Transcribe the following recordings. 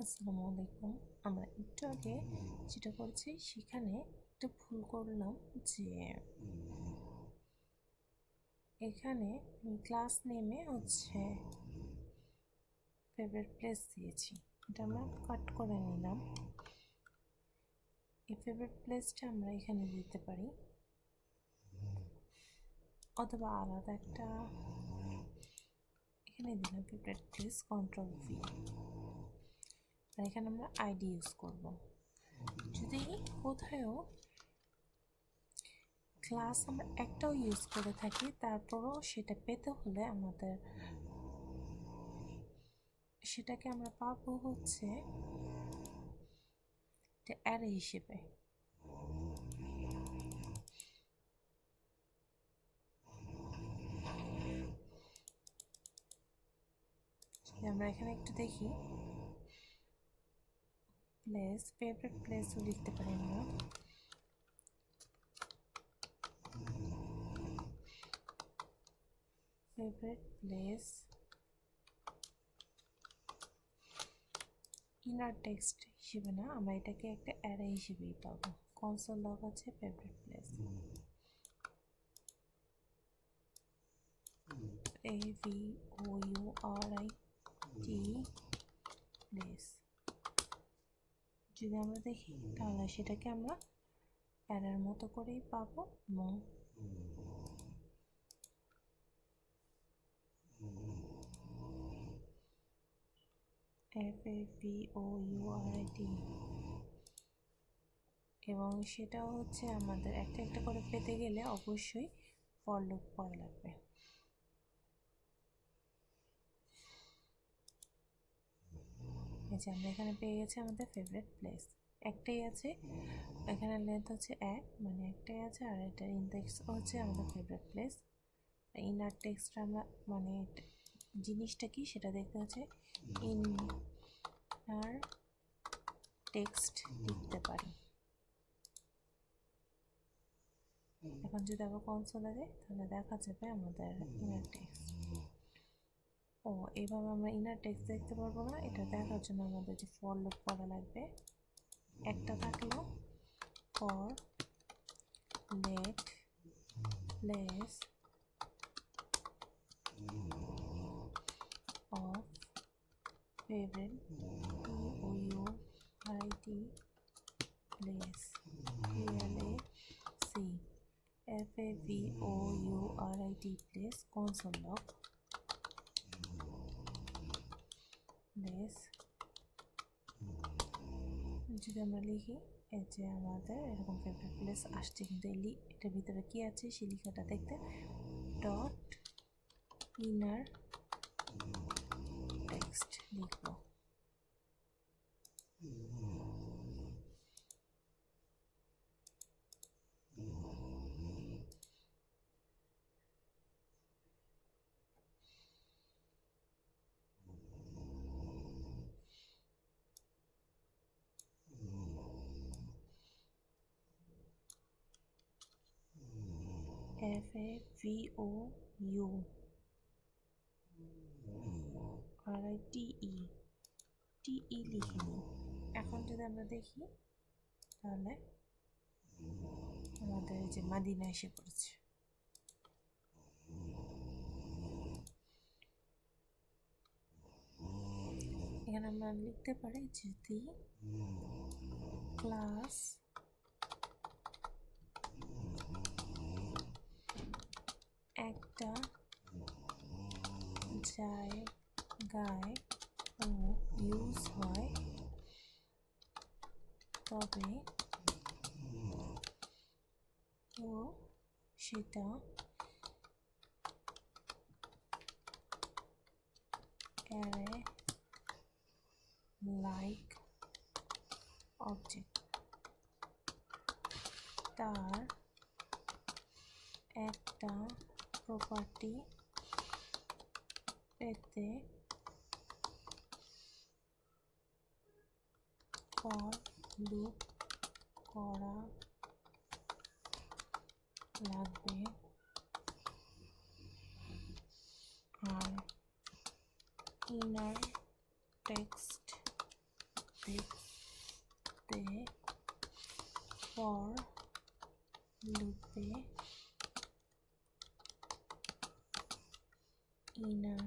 আসসালামু আলাইকুম। আমরা একটু আগে যেটা করেছি সেখানে একটু ভুল করলাম যে এখানে ক্লাস নেমে ফেভারিট প্লেস দিয়েছি। এটা আমরা কাট করে নিলাম। এই ফেভারিট প্লেসটা আমরা এখানে দিতে পারি, অথবা আলাদা একটা এখানে দিলাম ফেভারিট প্লেস, কন্ট্রোল V। আর এখানে আমরা আইডি ইউজ করব। যদি কোথাও ক্লাস আমরা একটাও ইউজ করে থাকি, তারপরও সেটা পেতে হলে আমাদের সেটাকে আমরা পাবো অ্যারে হিসেবে। আমরা এখানে একটু দেখি, প্লেস, ফেভারিট প্লেসও লিখতে পারি আমরা। ফেভারিট প্লেস ইনার টেক্সট হিসেবে না, আমরা এটাকে একটা অ্যারে হিসেবেই পাবো। কনসোল লগ আছে ফেভারিট প্লেস, AVOURIT প্লেস। যদি আমরা দেখি তাহলে সেটাকে আমরা অ্যারের মতো করেই পাবো এবং FAVOURIT, এবং সেটাও আমাদের একটা একটা করে পেতে গেলে অবশ্যই ফর লুপ করা লাগবে। এই যে আমরা এখানে পেয়ে গেছি আমাদের ফেভারিট প্লেস, একটাই আছে। এখানে লেন্থ 1, মানে একটাই আছে, আর এটার ইনডেক্স আমাদের ফেভারিট প্লেস। ইনার টেক্সট আমরা মানে জিনিসটা কি সেটা দেখতে ইনার টেক্সট লিখতে পারি। এখন যদি আবার কনসোলে যাই তাহলে দেখা যাবে আমাদের ইনার টেক্সট। এইভাবে আমরা ইনার টেক্সট দেখতে পারবো না। এটা দেখার জন্য আমাদের যে ফর লুপ করা লাগবে, একটা থাকলো for let place of favourite POURIT place, clearly see FAVOURIT place console log place. যদি আমরা লিখি এই যে আমাদের এরকম ফেভারিট প্লেস আসছে, কিন্তু এটার ভিতরে কি আছে সেই লেখাটা দেখতে ডট ইনার টেক্সট লিখবো। FAVOURITE লিখিনি। এখন যদি আমরা দেখি তাহলে আমাদের এই যে মাদিনা এসে পড়েছে। এখানে আমরা লিখতে পারি যদি ক্লাস একটা জায়গায় ইউজ হয় তবে সেটা অ্যারে লাইক অবজেক্ট, তার একটা প্রপার্টি পেতে ফর লুপ করা লাগবে, আর ইনার টেক্সট দেখতে ফর লুপে ইনার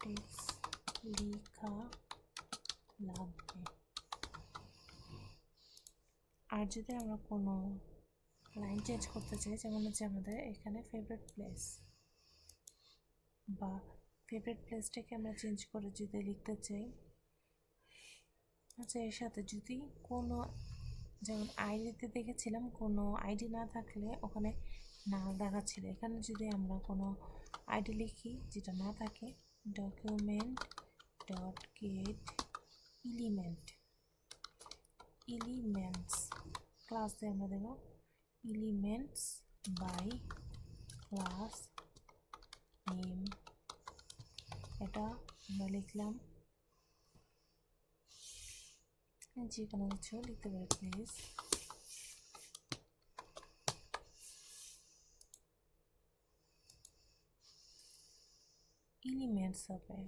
টেক্সট লেখা লাগবে। আর যদি আমরা কোনো লাইন চেঞ্জ করতে চাই, যেমন হচ্ছে আমাদের এখানে ফেভারিট প্লেস বা ফেভারিট প্লেসটাকে আমরা চেঞ্জ করে যদি লিখতে চাই, আচ্ছা এর সাথে যদি কোনো, যেমন আইডিতে দেখেছিলাম কোনো আইডি না থাকলে ওখানে না দেখাচ্ছিল, এখানে যদি আমরা কোনো আইডি লিখি যেটা না থাকে, ডকুমেন্ট ডট গেট এলিমেন্টস ক্লাসে আমরা দেব এলিমেন্টস বাই ক্লাস নেম, এটা আমরা লিখলাম, যে কোনো কিছু লিখতে পারি প্লিজ। এলিমেন্টস হবে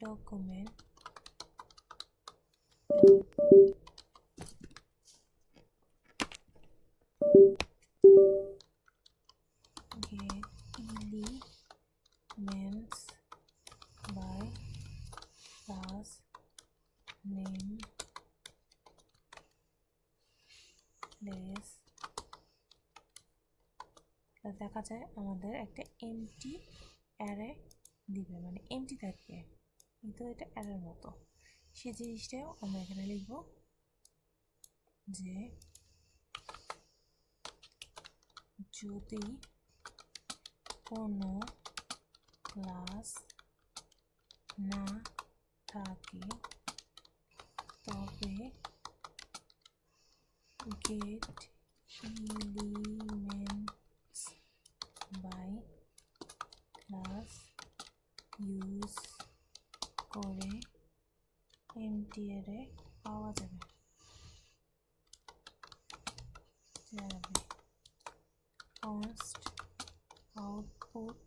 document get elements by class name place। দেখা যায় আমাদের একটা এমটি অ্যারে দিবে, মানে এমটি থাকবে কিন্তু এটা অ্যারের মতো। সেই জিনিসটাও আমরা এখানে লিখব যে যদি কোনো ক্লাস না থাকে তবে get elements by class use করে এমটি অ্যারে পাওয়া যাবে। const output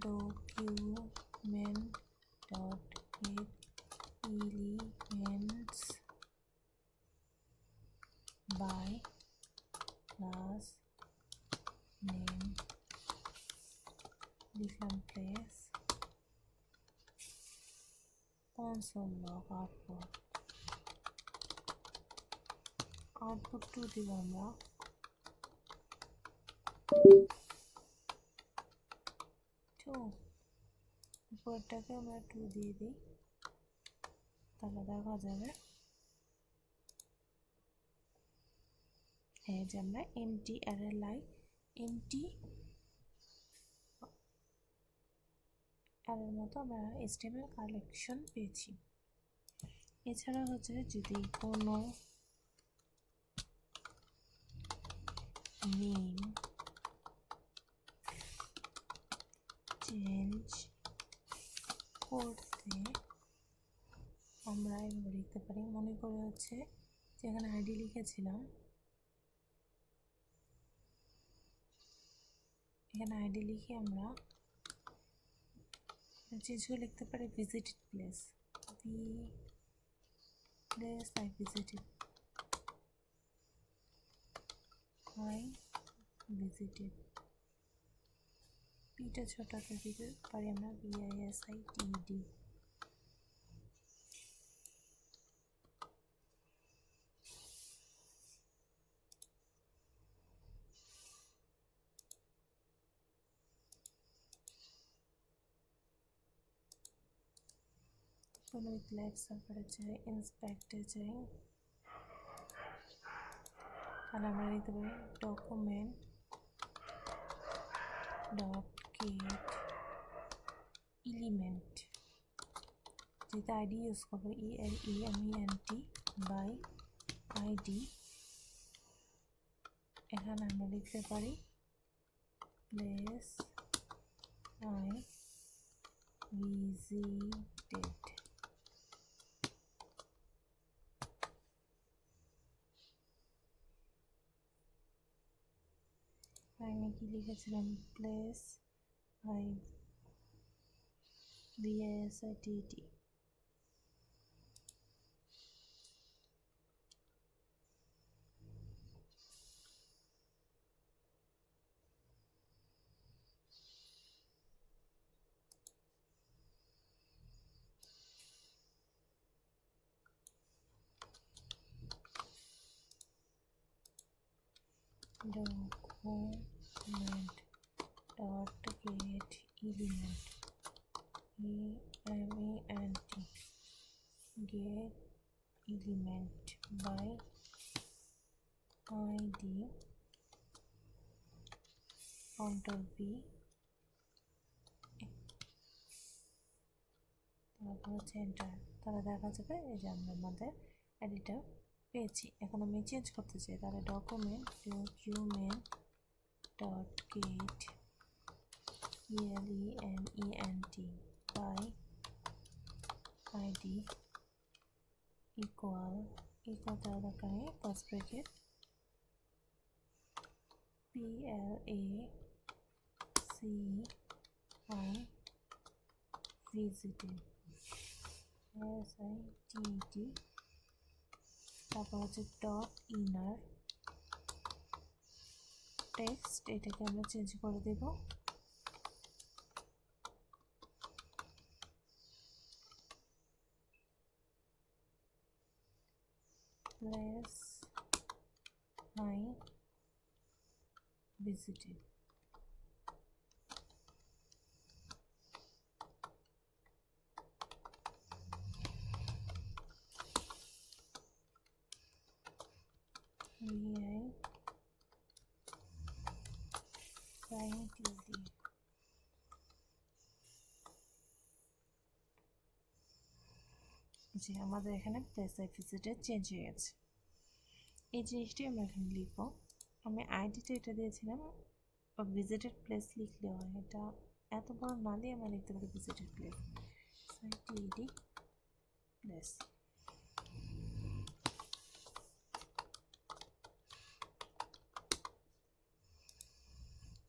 document dot get elements by class name লিখলাম place console log output 2 দিব আমরা, উপরটাকে আমরা 2 দিয়ে দিই, তাহলে দেখা যাবে এই যে আমরা এমটি অ্যারে লাইক এমটি অ্যারের মতো আমরা HTML কালেকশন পেয়েছি। এছাড়া হচ্ছে যদি কোনো নেম চেঞ্জ করতে আমরা এভাবে লিখতে পারি, মনে করে হচ্ছে যেখানে আইডি লিখেছিলাম, এখানে আইডি লিখে আমরা চেঞ্জ করে লিখতে পারি ভিজিটেড প্লেস, I visited, পিটা ছোটাতে দিতে পারি আমরা BISITD। কোনো লাইভ সার্ভারে চাই, ইন্সপেক্টে চাই, তাহলে আমরা লিখতে পারি ডকুমেন্ট ডট গেট এলিমেন্ট, যেটা আইডি ইউজ করবো ELEMENT বাই আইডি, এখানে আমরা লিখতে পারি প্লেস I visited। আমি কি লিখেছিলাম place I VISITT. Document dot get element EMENT get element by ID Ctrl V, তারপর হচ্ছে এন্টার। তাহলে দেখা যাবে এই যে আমরা আমাদের এডিটর পেয়েছি। এখন আমি চেঞ্জ করতে চাই, তাহলে document dot gate ELEMENT by ID equal দেওয়া দরকার নেই, first bracket PLACI visited SITT, তারপর হচ্ছে ডট ইনার টেক্সট, এটাকে আমরা চেঞ্জ করে দেব প্লেস I visited। যে আমাদের এখানে প্লেস আই ভিজিটেড চেঞ্জ হয়ে গেছে। এই জিনিসটি আমরা এখানে লিখবো। আমি আইডিটা এটা দিয়েছিলাম, ভিজিটেড প্লেস লিখলে হয়, এটা এত বড় না দিয়ে আমরা লিখতে পারি ভিজিটেড প্লেস SITD প্লেস।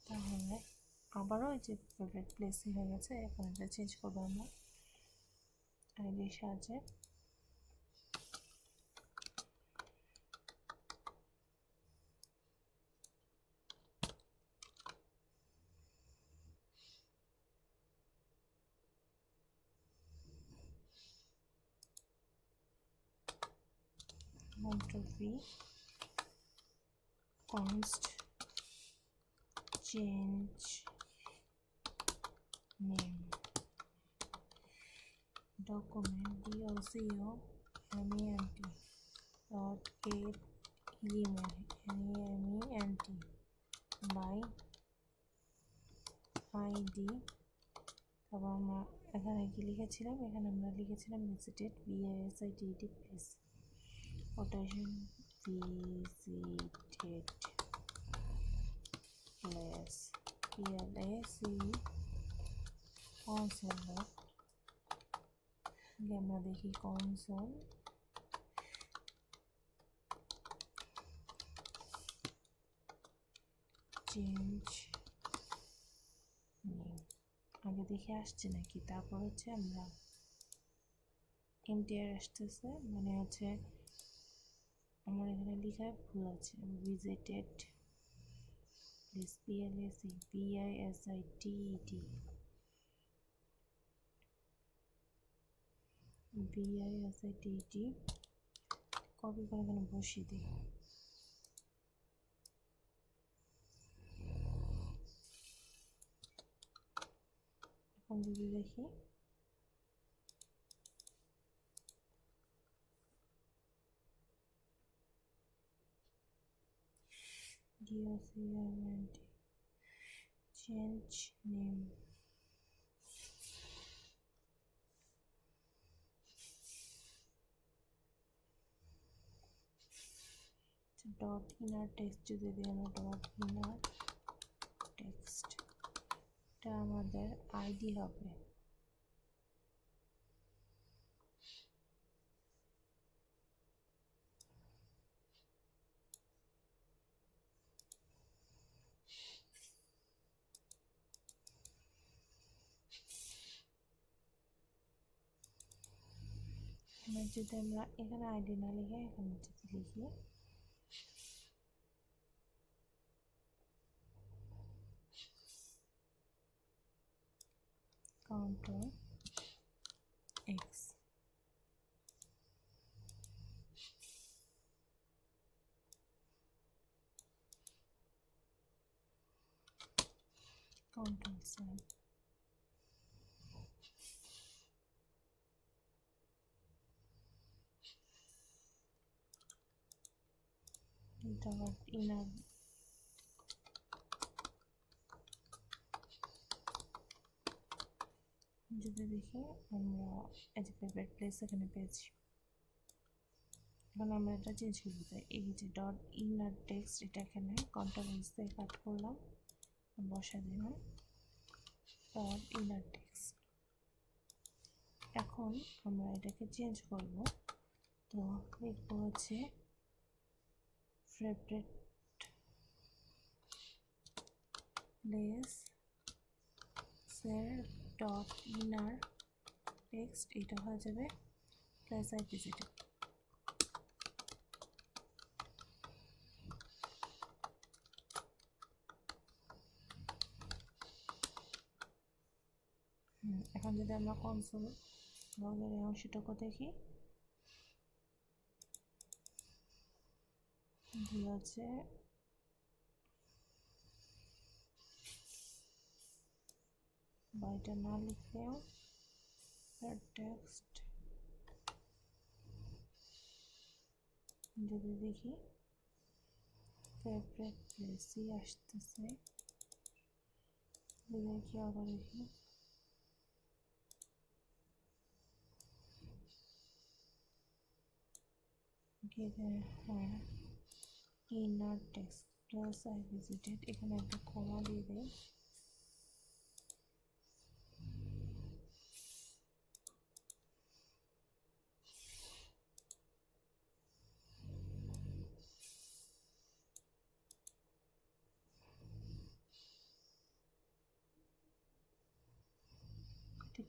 তাহলে আবারও ওই যে ফেভারিট প্লেসই হয়ে গেছে। এখন এটা চেঞ্জ করবো আমরা আইডির সাহায্যে। Ctrl V, const change name document DOCUMENT dot get element by ID। তারপর আমরা এখানে কি লিখেছিলাম, এখানে আমরা লিখেছিলাম ভিজিটেড VISITD প্লেস, ওটা ভিজিটেড প্লেস PLAC কনসোল। আমরা দেখি কনসোল চেঞ্জ আগে দেখে আসছে নাকি, তারপর হচ্ছে আমরা এন্টার আসতেছে, মানে হচ্ছে আমার এখানে লেখায় ভুল আছে। Visited place PLAC BISITT copy করে এখানে বসিয়ে দিই। এখন যদি দেখি DOCUMENT change name dot inner text যদি দিই আমরা ডট ইনার টেক্সট, এটা আমাদের আইডি হবে। যদি আমরা এখানে আইডি না লিখে এখানে যদি লিখি counter x, counter sign, dot inner যদি দেখি আমরা এই যে ফেভারিট প্লেস এখানে পেয়েছি। এখন আমরা এটা চেঞ্জ করবো, তাই এই যে ডট ইনার টেক্সট এটা এখানে কন্ট্রোল এক্স দিয়ে কাট করলাম, বসা দিলাম ডট ইনার টেক্সট। এখন আমরা এটাকে চেঞ্জ করব, তো লিখবো হচ্ছে ফেভারিট প্লেস সের ডট ইনার টেক্সট, এটা হয়ে যাবে প্লেস আই ভিজিটেড। এখন যদি আমরা কনসোল লগের এই অংশটুকু দেখি, আছে বা এটা না লিখলেও টেক্সট যদি দেখি ফেভারিট প্লেসই আসতেছে, দেখি আবার দেখি হ্যাঁ inner text plus I visited, এখানে একটা কমা দিয়ে দেয়।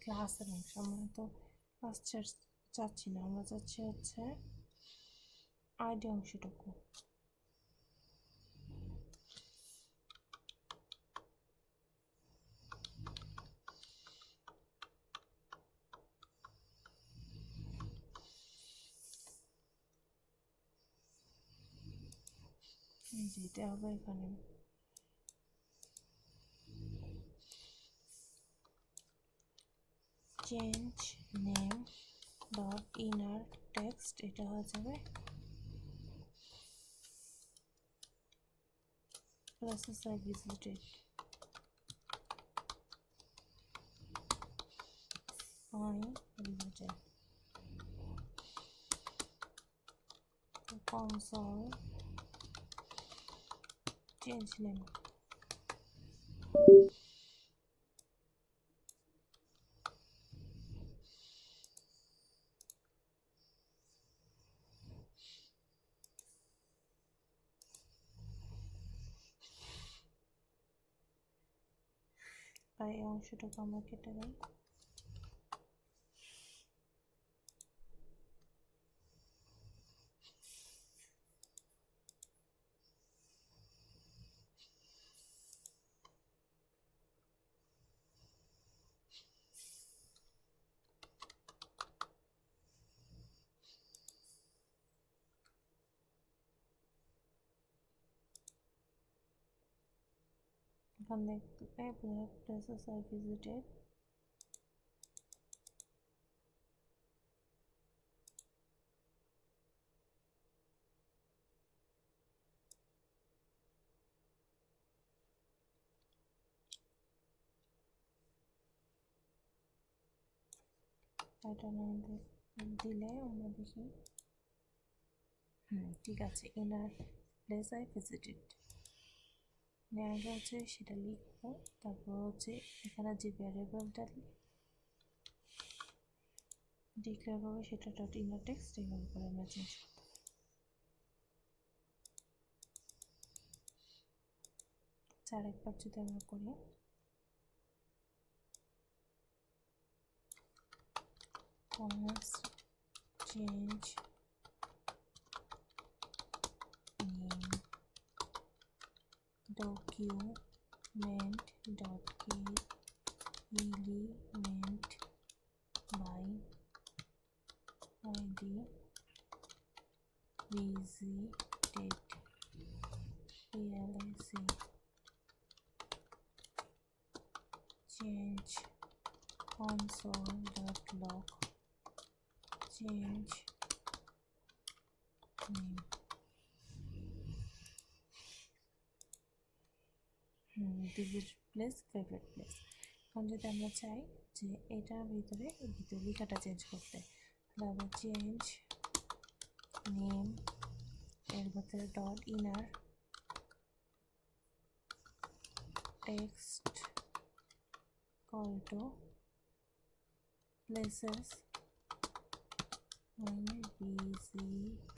ক্লাসের অংশ আমরা তো ক্লাস চাচ্ছি না, আমরা চাচ্ছি হচ্ছে আইডি অংশটুকু। যেটা হবে এখানে change name dot inner text, এটা হয়ে যাবে places I visited, console change name। তাই এই অংশটুকু আমরা কেটে দিই। এখান দেখলে places I visited, এটা না দিলে আমরা দেখি ঠিক আছে। ইনার প্লেস আই ভিজিটেড আগে হচ্ছে সেটা লিখবো, তারপর হচ্ছে এখানে যে ভ্যারিয়েবলটা ডিক্লেয়ার করবো সেটা ডট ইনার টেক্সট, এইভাবে করে আমরা চেঞ্জ করবো। আরেকবার যদি আমরা করি commerce change name document dot get element by id visited PLAC change console.log change name place favourite place. এখন যদি আমরা চাই যে এটার ভিতরে লেখাটা চেঞ্জ করতে, তাহলে চেঞ্জ নেম এর ভিতরে dot inner text call to places visited.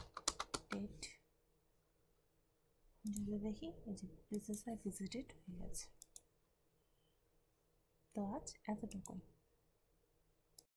যদি দেখি এই যে প্লেসেস আই ভিজিটেড হয়ে গেছে। তো আজ এতটুকুই।